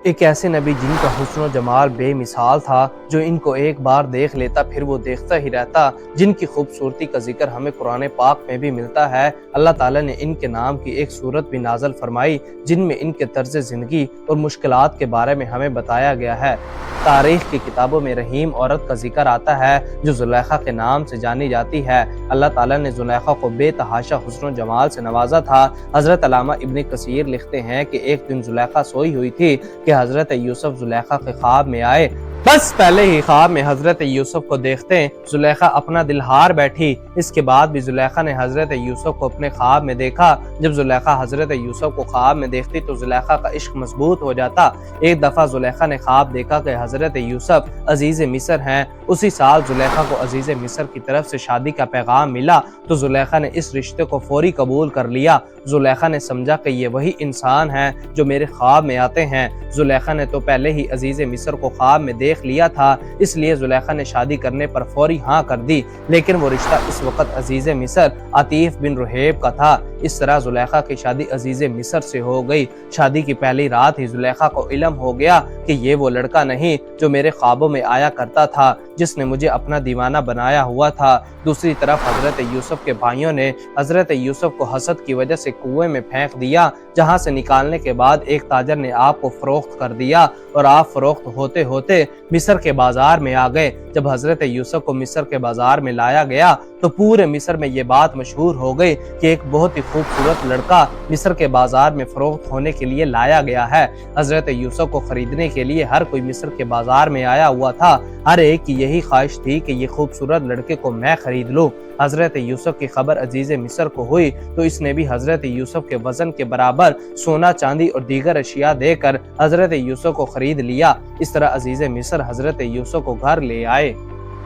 ایک ایسے نبی جن کا حسن و جمال بے مثال تھا، جو ان کو ایک بار دیکھ لیتا پھر وہ دیکھتا ہی رہتا، جن کی خوبصورتی کا ذکر ہمیں قرآن پاک میں بھی ملتا ہے۔ اللہ تعالیٰ نے ان کے نام کی ایک سورت بھی نازل فرمائی جن میں ان کے طرز زندگی اور مشکلات کے بارے میں ہمیں بتایا گیا ہے۔ تاریخ کی کتابوں میں رحیم عورت کا ذکر آتا ہے جو زلیخا کے نام سے جانی جاتی ہے۔ اللہ تعالیٰ نے زلیخا کو بے تحاشا حسن و جمال سے نوازا تھا۔ حضرت علامہ ابن کثیر لکھتے ہیں کہ ایک دن زلیخا سوئی ہوئی تھی کہ حضرت یوسف زلیخا کے خواب میں آئے۔ بس پہلے ہی خواب میں حضرت یوسف کو دیکھتے زلیخا اپنا دل ہار بیٹھی۔ اس کے بعد بھی زلیخا نے حضرت یوسف کو اپنے خواب میں دیکھا۔ جب زلیخا حضرت یوسف کو خواب میں دیکھتی تو زلیخا کا عشق مضبوط ہو جاتا۔ ایک دفعہ زلیخا نے خواب دیکھا کہ حضرت یوسف عزیز مصر ہیں۔ اسی سال زلیخا کو عزیز مصر کی طرف سے شادی کا پیغام ملا تو زلیخا نے اس رشتے کو فوری قبول کر لیا۔ زلیخا نے سمجھا کہ یہ وہی انسان ہیں جو میرے خواب میں آتے ہیں۔ زلیخا نے تو پہلے ہی عزیز مصر کو خواب میں دیکھ لیا تھا، اس لیے زلیخا نے شادی کرنے پر فوری ہاں کر دی، لیکن وہ رشتہ اس وقت عزیز مصر عطیف بن رحیب کا تھا۔ اس طرح زلیخا کی شادی عزیز مصر سے ہو گئی۔ شادی کی پہلی رات ہی زلیخا کو علم ہو گیا کہ یہ وہ لڑکا نہیں جو میرے خوابوں میں آیا کرتا تھا، جس نے مجھے اپنا دیوانہ بنایا ہوا تھا۔ دوسری طرف حضرت یوسف کے بھائیوں نے حضرت یوسف کو حسد کی وجہ سے کنویں میں پھینک دیا، جہاں سے نکالنے کے بعد ایک تاجر نے آپ کو فروخت کر دیا اور آپ فروخت ہوتے ہوتے مصر کے بازار میں آ گئے۔ جب حضرت یوسف کو مصر کے بازار میں لایا گیا تو پورے مصر میں یہ بات مشہور ہو گئی کہ ایک بہت ہی خوبصورت لڑکا مصر کے بازار میں فروخت ہونے کے لیے لایا گیا ہے۔ حضرت یوسف کو خریدنے کے لیے ہر کوئی مصر کے بازار میں آیا ہوا تھا۔ ہر ایک کی یہی خواہش تھی کہ یہ خوبصورت لڑکے کو میں خرید لوں۔ حضرت یوسف کی خبر عزیز مصر کو ہوئی تو اس نے بھی حضرت یوسف کے وزن کے برابر سونا چاندی اور دیگر اشیاء دے کر حضرت یوسف کو خرید لیا۔ اس طرح عزیز مصر حضرت یوسف کو گھر لے آئے۔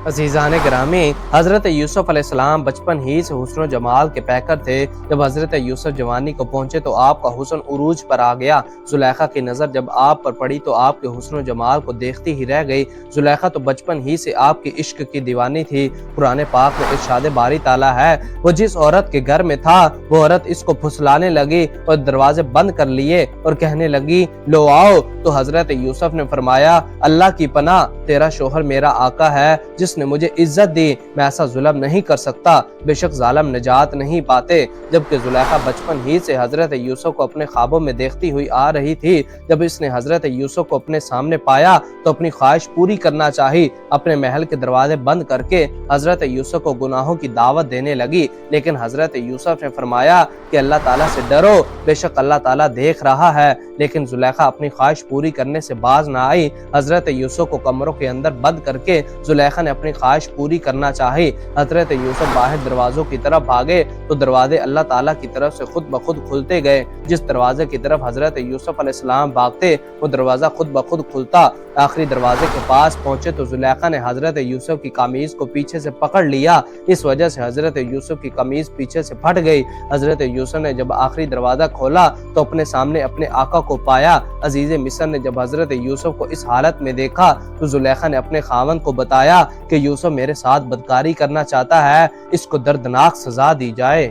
عزیزان گرامی، حضرت یوسف علیہ السلام بچپن ہی سے حسن و جمال کے پیکر تھے۔ جب حضرت یوسف جوانی کو پہنچے تو آپ کا حسن عروج پر آ گیا۔ زلیخا کی نظر جب آپ پر پڑی تو آپ کے حسن و جمال کو دیکھتی ہی رہ گئی۔ زلیخا تو بچپن ہی سے آپ کی عشق کی دیوانی تھی۔ قرآن پاک میں ارشاد باری تعالیٰ ہے، وہ جس عورت کے گھر میں تھا وہ عورت اس کو پھسلانے لگی اور دروازے بند کر لیے اور کہنے لگی لو آؤ۔ تو حضرت یوسف نے فرمایا اللہ کی پناہ، تیرا شوہر میرا آقا ہے جس نے مجھے عزت دی، میں ایسا ظلم نہیں کر سکتا، بے شک ظالم نجات نہیں پاتے۔ جبکہ زلیخا بچپن ہی سے حضرت یوسف کو اپنے خوابوں میں دیکھتی ہوئی آ رہی تھی۔ جب اس نے حضرت یوسف کو اپنے سامنے پایا تو اپنی خواہش پوری کرنا چاہی، اپنے محل کے دروازے بند کر کے حضرت یوسف کو گناہوں کی دعوت دینے لگی۔ لیکن حضرت یوسف نے فرمایا کہ اللہ تعالیٰ سے ڈرو، بے شک اللہ تعالیٰ دیکھ رہا ہے۔ لیکن زلیخا اپنی خواہش پوری کرنے سے باز نہ آئی۔ حضرت یوسف کو کمروں کے اندر بند کر کے زلیخا نے اپنی خواہش پوری کرنا چاہی۔ حضرت یوسف باہر دروازوں کی طرف بھاگے تو دروازے اللہ تعالیٰ کی طرف سے خود بخود کھلتے گئے۔ جس دروازے کی طرف حضرت یوسف علیہ السلام بھاگتے وہ دروازہ خود بخود کھلتا۔ آخری دروازے کے پاس پہنچے تو زلیخا نے حضرت یوسف کی قمیض کو پیچھے سے پکڑ لیا۔ اس وجہ سے حضرت یوسف کی قمیض پیچھے سے پھٹ گئی۔ حضرت یوسف نے جب آخری دروازہ کھولا تو اپنے سامنے اپنے آقا کو پایا۔ عزیز مصر نے جب حضرت یوسف کو اس حالت میں دیکھا تو زلیخا نے اپنے خاوند کو بتایا کہ یوسف میرے ساتھ بدکاری کرنا چاہتا ہے، اس کو دردناک سزا دی جائے۔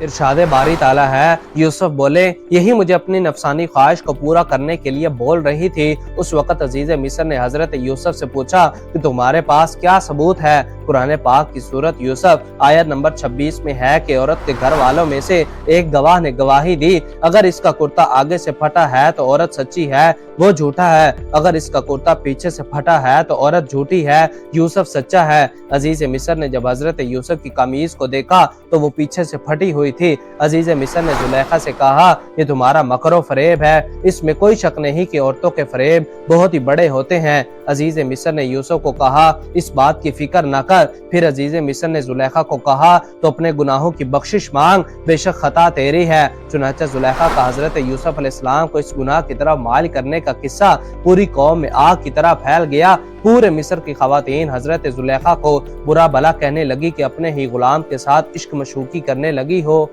ارشاد باری تعالیٰ ہے، یوسف بولے یہی مجھے اپنی نفسانی خواہش کو پورا کرنے کے لیے بول رہی تھی۔ اس وقت عزیز مصر نے حضرت یوسف سے پوچھا کہ تمہارے پاس کیا ثبوت ہے؟ قرآن پاک کی سورت یوسف آیت نمبر 26 میں ہے کہ عورت کے گھر والوں میں سے ایک گواہ نے گواہی دی، اگر اس کا کرتا آگے سے پھٹا ہے تو عورت سچی ہے، وہ جھوٹا ہے، اگر اس کا کرتا پیچھے سے پھٹا ہے تو عورت جھوٹی ہے، یوسف سچا ہے۔ عزیز مصر نے جب حضرت یوسف کی قمیض کو دیکھا تو وہ پیچھے سے پھٹی ہوئی تھی۔ عزیز مصر نے زلیخا سے کہا یہ تمہارا مکر و فریب ہے، اس میں کوئی شک نہیں کہ عورتوں کے فریب بہت ہی بڑے ہوتے ہیں۔ عزیز مصر نے یوسف کو کہا اس بات کی فکر نہ کر۔ پھر عزیز مصر نے زلیخا کو کہا تو اپنے گناہوں کی بخشش مانگ، بے شک خطا تیری ہے۔ چنانچہ زلیخا کا حضرت یوسف علیہ السلام کو اس گناہ کی طرف مائل کرنے کا قصہ پوری قوم میں آگ کی طرح پھیل گیا۔ پورے مصر کی خواتین حضرت زلیخا کو برا بھلا کہنے لگی کہ اپنے ہی غلام کے ساتھ عشق مشوقی کرنے لگی ہو۔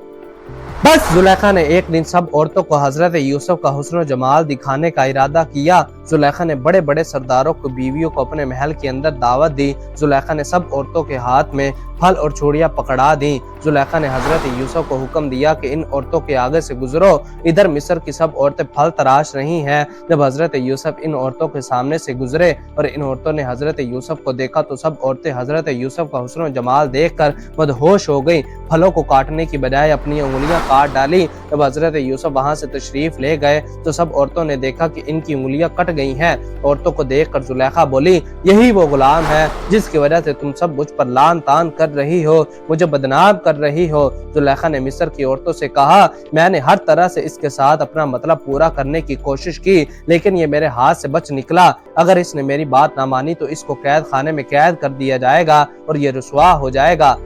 बस जुलेखा ने एक दिन सब औरतों को हजरत यूसुफ का हुस्न और जमाल दिखाने का इरादा किया। जुलेखा ने बड़े बड़े सरदारों को बीवियों को अपने महल के अंदर दावत दी। जुलेखा ने सब औरतों के हाथ में फल और चूड़ियां पकड़ा दी। जुलेखा ने हजरत यूसुफ को हुक्म दिया कि इन औरतों के आगे से गुजरो, इधर मिस्र की सब औरतें फल तराश रही हैं। जब हजरत यूसुफ इन औरतों के सामने से गुजरे और इन औरतों ने हजरत यूसुफ को देखा तो सब औरतें हजरत यूसुफ का हुस्न और जमाल देखकर मदहोश हो गई। फलों को काटने की बजाय अपनी उंगलियां काट डाली। जब हजरत यूसुफ वहां से तशरीफ ले गए तो सब औरतों ने देखा कि इनकी उंगलियां कट गई हैं। औरतों को देखकर जुलेखा बोली, यही वो गुलाम है जिसकी वजह से तुम सब मुझ पर लान तान कर रही हो, मुझे बदनाम कर रही हो। जुलेखा ने मिस्र की औरतों से कहा, मैंने हर तरह से इसके साथ अपना मतलब पूरा करने की कोशिश की, लेकिन ये मेरे हाथ से बच निकला। अगर इसने मेरी बात ना मानी तो इसको कैद खाने में कैद कर दिया जाएगा और ये रुसवा हो जाएगा।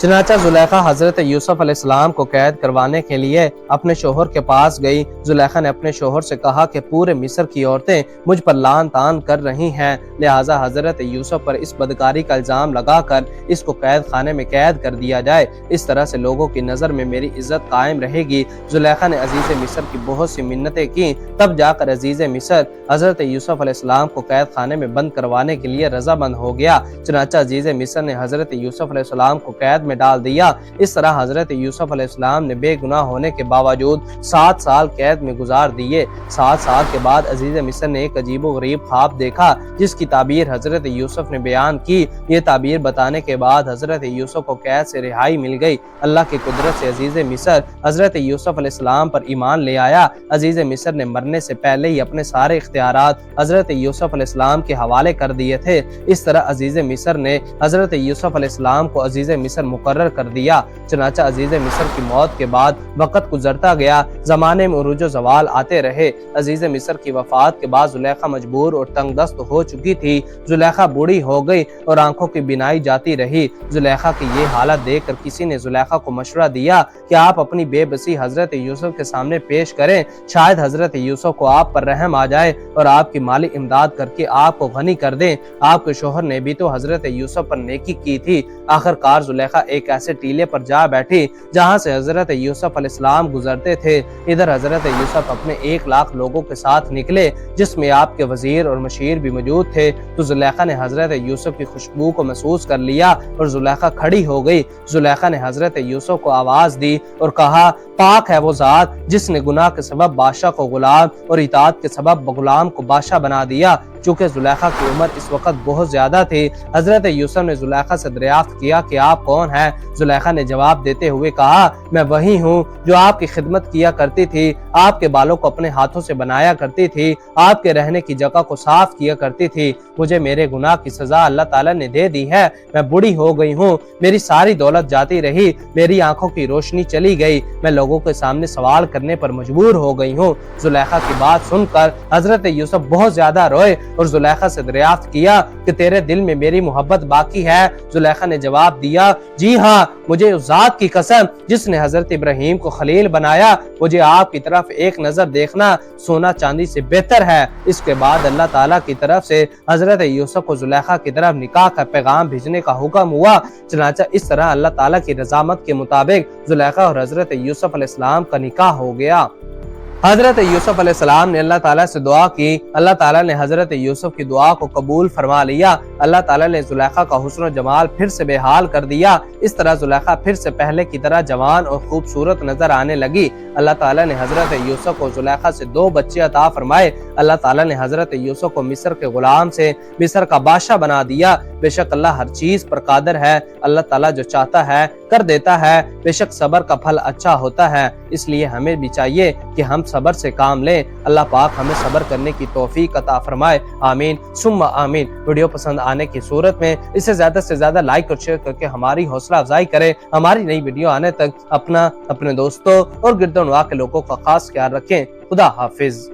चनाचा जुलेखा हजरत यूसुफ अलैहिस्सलाम को कैद करवाने के लिए अपने शोहर के पास गई। जुलेखा ने अपने शोहर से कहा कि पूरे मिस्र की औरतें मुझ पर लान तान कर रही हैं, लिहाजा हजरत यूसुफ पर इस बदकारी का इल्जाम लगाकर इसको कैद खाने में कैद कर दिया जाए। इस तरह से लोगों की नजर में मेरी इज्जत कायम रहेगी। जुलेखा ने अजीज मिस्र की बहुत सी मिन्नतें की, तब जाकर अजीज मिस्र हजरत यूसुफ अलैहिस्सलाम को कैद खाने में बंद करवाने के लिए रजामंद हो गया। चनाचा अजीज मिस्र ने हजरत यूसुफ अलैहिस्सलाम को कैद में डाल दिया। इस तरह हजरत यूसुफ अलैहिस्सलाम ने बेगुनाह होने के बावजूद 7 साल कैद में गुजार दिए। 7 साल के बाद अजीज मिस्र ने एक अजीबो गरीब ख्वाब देखा जिसकी ताबीर हजरत यूसुफ ने बयान की। ये ताबीर बताने के बाद हजरत यूसुफ को कैद से रिहाई मिल गई। अल्लाह की कुदरत से अजीज मिस्र हजरत यूसुफ अलैहिस्सलाम पर ईमान ले आया। अजीज मिस्र ने मरने से पहले ही अपने सारे इख्तियारात हजरत यूसुफ अलैहिस्सलाम के हवाले कर दिए थे। इस तरह अजीज मिस्र ने हजरत यूसुफ अलैहिस्सलाम को अजीज मिस्र मुकर्रर कर दिया। चनाचा अजीज मिस्र की मौत के बाद वक्त गुजरता गया, जमाने में उरूज व ज़वाल आते रहे। अजीज मिस्र की वफात के बाद जुलेखा मजबूर और तंगदस्त हो चुकी थी। जुलेखा बूढ़ी हो गई और आंखों की बिनाई जाती रही। जुलेखा की ये हालत देखकर किसी ने जुलेखा को मशवरा दिया कि आप अपनी बेबसी हजरत यूसुफ के सामने पेश करें, शायद हजरत यूसुफ को आप पर रहम आ जाए और आपकी माली इमदाद करके आपको गनी कर दें। आपके शोहर ने भी तो हजरत यूसुफ पर नेकी की थी। आखिरकार जुलेखा एक ऐसे टीले पर जा बैठी जहां से हजरत यूसुफ अलैहिस्सलाम गुजरते थे। इधर हजरत यूसुफ अपने 1 लाख लोगों के साथ निकले, जिसमें आपके वजीर और मशीर भी मौजूद थे। तो जुलेखा ने हजरत यूसुफ की खुशबू को महसूस कर लिया और जुलेखा खड़ी हो गई। जुलेखा ने हजरत यूसुफ को आवाज दी और कहा, पाक है वो जात जिसने गुनाह के सबब बादशाह को गुलाम और इताअत के सबब गुलाम को बादशाह बना दिया। चूंकि जुलेखा की उम्र इस वक्त बहुत ज्यादा थी, हजरत यूसुफ ने जुलेखा से दरियाफ्त किया कि आप कौन हैं। जुलेखा ने जवाब देते हुए कहा, मैं वही हूँ जो आपकी खिदमत किया करती थी, आपके बालों को अपने हाथों से बनाया करती थी, आपके रहने की जगह को साफ किया करती थी। मुझे मेरे गुनाह की सजा अल्लाह ताला ने दे दी है। मैं बूढ़ी हो गई हूँ, मेरी सारी दौलत जाती रही, मेरी आंखों की रोशनी चली गई, मैं लोगों के सामने सवाल करने पर मजबूर हो गई हूँ। जुलेखा की बात सुनकर हजरत यूसुफ बहुत ज्यादा रोए और जुलेखा से दरियाफ्त किया कि तेरे दिल में मेरी मोहब्बत बाकी है। जुलेखा ने जवाब दिया, जी हाँ, मुझे उस जात की कसम जिसने हजरत इब्राहीम को खलील बनाया, मुझे आपकी तरफ एक नजर देखना सोना चांदी से बेहतर है। इसके बाद अल्लाह ताला की तरफ से हजरत यूसुफ को जुलेखा की तरफ निकाह का पैगाम भेजने का हुक्म हुआ। चनाचा इस तरह अल्लाह ताला की रजामत के मुताबिक जुलेखा और हजरत यूसुफ अलैहिस्सलाम का निकाह हो गया। हजरत यूसुफ अलैहिस्सलाम ने अल्लाह ताला से दुआ की। अल्लाह ताला ने हजरत यूसुफ की दुआ को कबूल फरमा लिया। अल्लाह ताला ने जुलेखा का हुस्न और जमाल फिर से बेहाल कर दिया। इस तरह जुलेखा फिर से पहले की तरह जवान और खूबसूरत नजर आने लगी। अल्लाह ताला ने हजरत यूसुफ को जुलेखा से 2 बच्चे अता फरमाए। अल्लाह ताला ने हजरत यूसुफ को मिस्र के गुलाम से मिस्र का बादशाह बना दिया। बेशक अल्लाह हर चीज पर कादिर है। अल्लाह ताला जो चाहता है कर देता है। बेशक सब्र का फल अच्छा होता है, इसलिए हमें भी चाहिए कि हम सब्र से काम लें। अल्लाह पाक हमें सब्र करने की तौफीक अता फरमाए। आमीन सुम्मा आमीन। वीडियो पसंद आने की सूरत में इसे ज्यादा से ज्यादा लाइक और शेयर करके हमारी हौसला अफजाई करें। हमारी नई वीडियो आने तक अपने दोस्तों और गिरदोनवा के लोगों का खास ख्याल रखें। खुदा हाफिज।